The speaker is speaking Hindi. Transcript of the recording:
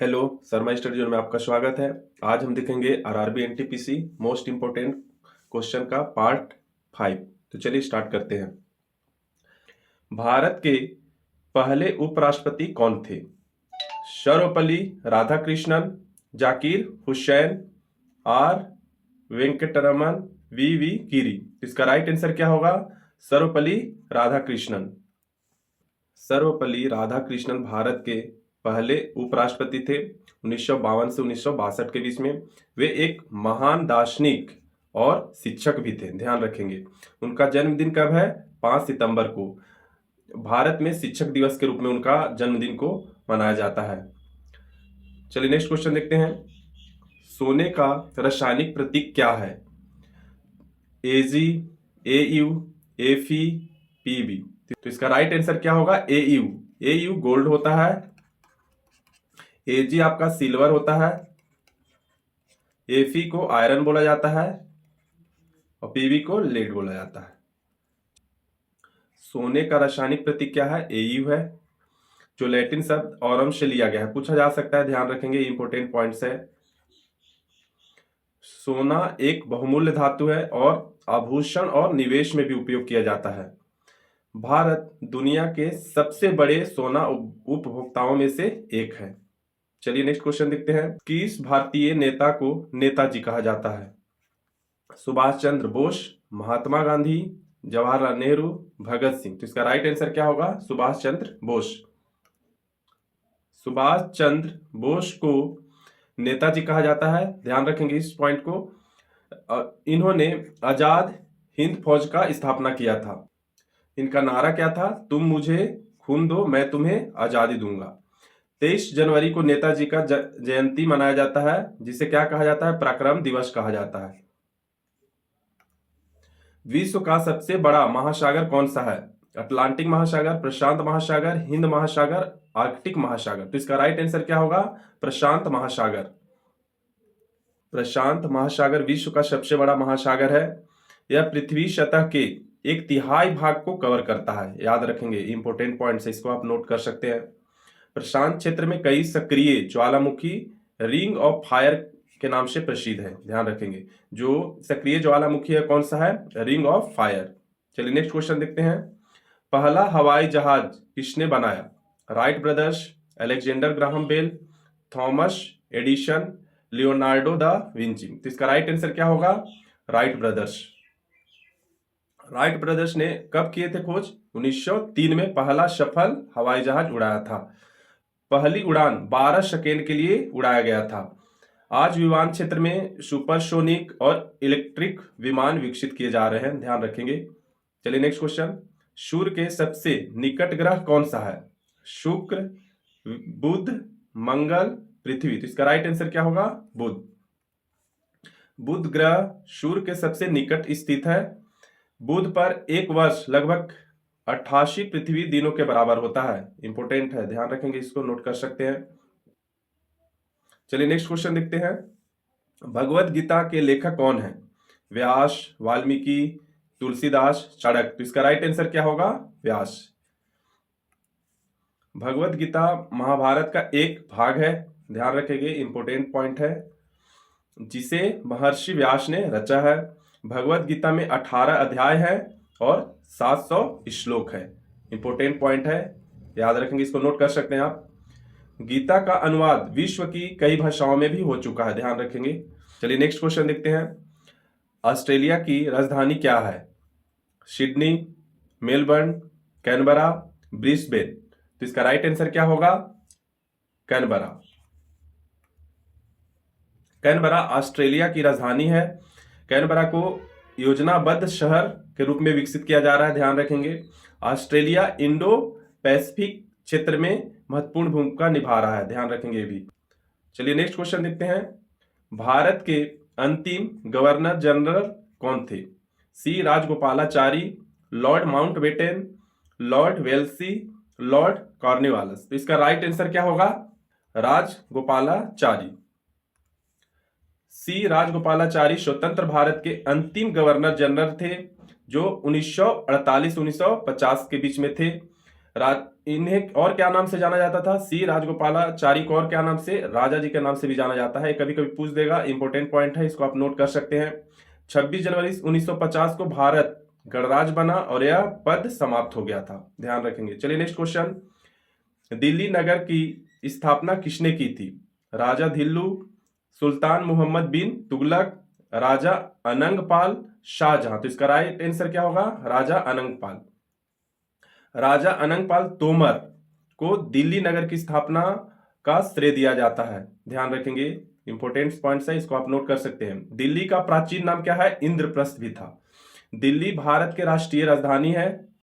हेलो, शर्मा स्टडी जोन में आपका स्वागत है। आज हम देखेंगे RRB NTPC most important question का पार्ट 5। तो चलिए स्टार्ट करते हैं। भारत के पहले उपराष्ट्रपति कौन थे? सर्वपल्ली राधाकृष्णन, जाकिर हुसैन, आर वेंकटरमन, वी गिरी। इसका राइट आंसर क्या होगा? सर्वपल्ली राधाकृष्णन। सर्वपल्ली राधाकृष्णन भारत के पहले उपराष्ट्रपति थे 1952 से 1962 के बीच में। वे एक महान दार्शनिक और शिक्षक भी थे, ध्यान रखेंगे। उनका जन्मदिन कब है? 5 सितंबर को। भारत में शिक्षक दिवस के रूप में उनका जन्मदिन को मनाया जाता है। चलिए नेक्स्ट क्वेश्चन देखते हैं। सोने का रासायनिक प्रतीक क्या है? एजी, एयू, एफी, पीबी। तो इसका राइट आंसर क्या होगा? एयू। एयू गोल्ड होता है, एजी आपका सिल्वर होता है, एफी को आयरन बोला जाता है और पीबी को लेड बोला जाता है। सोने का रासायनिक प्रतीक क्या है? एयू है, जो लैटिन शब्द ऑरम से लिया गया है। पूछा जा सकता है, ध्यान रखेंगे, इंपोर्टेंट पॉइंट्स है। सोना एक बहुमूल्य धातु है और आभूषण और निवेश में भी उपयोग किया जाता है। भारत दुनिया के सबसे बड़े सोना उपभोक्ताओं में से एक है। चलिए नेक्स्ट क्वेश्चन देखते हैं। किस भारतीय नेता को नेताजी कहा जाता है? सुभाष चंद्र बोस, महात्मा गांधी, जवाहरलाल नेहरू, भगत सिंह। तो इसका राइट आंसर क्या होगा? सुभाष चंद्र बोस। सुभाष चंद्र बोस को नेताजी कहा जाता है, ध्यान रखेंगे इस पॉइंट को। इन्होंने आजाद हिंद फौज का स्थापना किया था। इनका नारा क्या था? तुम मुझे खून दो, मैं तुम्हें आजादी दूंगा। 23 जनवरी को नेताजी का जयंती मनाया जाता है, जिसे क्या कहा जाता है? पराक्रम दिवस कहा जाता है। विश्व का सबसे बड़ा महासागर कौन सा है? अटलांटिक महासागर, प्रशांत महासागर, हिंद महासागर, आर्कटिक महासागर। तो इसका राइट आंसर क्या होगा? प्रशांत महासागर। प्रशांत महासागर विश्व का सबसे बड़ा महासागर है। यह पृथ्वी सतह के 1/3 भाग को कवर करता है, याद रखेंगे, इंपोर्टेंट पॉइंट्स है, इसको आप नोट कर सकते हैं। प्रशांत क्षेत्र में कई सक्रिय ज्वालामुखी रिंग ऑफ फायर के नाम से प्रसिद्ध है, ध्यान रखेंगे। जो सक्रिय ज्वालामुखी है कौन सा है? Ring of fire. चलिए नेक्स्ट क्वेश्चन देखते हैं। पहला हवाई जहाज किसने बनाया? Wright brothers, Alexander Graham Bell, Thomas Edison, Leonardo da Vinci. तो इसका राइट आंसर क्या होगा? Wright brothers. राइट ब्रदर्स ने कब किए थे खोज? 1903 में पहला सफल हवाई जहाज उड़ाया था। पहली उड़ान 12 सेकेंड के लिए उड़ाया गया था। आज विमान क्षेत्र में सुपरसोनिक और इलेक्ट्रिक विमान विकसित किए जा रहे हैं, ध्यान रखेंगे। चलिए नेक्स्ट क्वेश्चन। सूर्य के सबसे निकट ग्रह कौन सा है? शुक्र, बुध, मंगल, पृथ्वी। तो इसका राइट आंसर क्या होगा? बुध। बुध ग्रह सूर्य के सबसे निकट स्थित है। बुध पर एक वर्ष लगभग 88 पृथ्वी दिनों के बराबर होता है। इंपोर्टेंट है, ध्यान रखेंगे, इसको नोट कर सकते हैं। चलिए नेक्स्ट क्वेश्चन देखते हैं। भगवत गीता के लेखक कौन है? व्यास, वाल्मीकि, तुलसीदास, चाणक्य। तो इसका राइट आंसर क्या होगा? व्यास। भगवत गीता महाभारत का एक भाग है, ध्यान रखेंगे, इंपोर्टेंट पॉइंट है, जिसे महर्षि व्यास ने रचा है। भगवत गीता में 18 अध्याय है और 700 श्लोक है। इंपोर्टेंट पॉइंट है, याद रखेंगे, इसको नोट कर सकते हैं आप। गीता का अनुवाद विश्व की कई भाषाओं में भी हो चुका है, ध्यान रखेंगे। चलिए नेक्स्ट क्वेश्चन देखते हैं। ऑस्ट्रेलिया की राजधानी क्या है? Sydney, Melbourne, Canberra, Brisbane. तो इसका राइट आंसर क्या होगा? कैनबरा। कैनबरा ऑस्ट्रेलिया की राजधानी है। कैनबरा को योजनाबद्ध शहर के रूप में विकसित किया जा रहा है, ध्यान रखेंगे। ऑस्ट्रेलिया इंडो पैसिफिक क्षेत्र में महत्वपूर्ण भूमिका निभा रहा है, ध्यान रखेंगे भी। चलिए नेक्स्ट क्वेश्चन देखते हैं। भारत के अंतिम गवर्नर जनरल कौन थे? C Rajagopalachari, lord Mountbatten, lord Wellesley, lord Cornwallis. तो इसका राइट आंसर क्या होगा? राजगोपालाचारी। सी राजगोपालाचारी स्वतंत्र भारत के अंतिम गवर्नर जनरल थे, जो 1948-1950 के बीच में थे। इन्हें और क्या नाम से जाना जाता था? सी राजगोपालाचारी को और क्या नाम से? राजा जी के नाम से भी जाना जाता है। कभी कभी पूछ देगा, इंपॉर्टेंट पॉइंट है, इसको आप नोट कर सकते हैं। 26 जनवरी 1950 को भारत गणराज्य बना और यह पद समाप्त हो गया था, ध्यान रखेंगे। चलिए नेक्स्ट क्वेश्चन, दिल्ली नगर की स्थापना किसने की थी? राजा धिल्लू, सुल्तान मोहम्मद बिन तुगलक, राजा अनंगपाल, शाहजहां। तो इसका राइट आंसर क्या होगा? राजा अनंगपाल। राजा अनंगपाल तोमर को दिल्ली नगर की स्थापना का श्रेय दिया जाता है, ध्यान रखेंगे। इंपोर्टेंट पॉइंट्स है, इसको आप नोट कर सकते हैं। दिल्ली का प्राचीन नाम क्या है? इंद्रप्रस्थ भी था। दिल्ली भारत के राष्ट्रीय राजधानी है।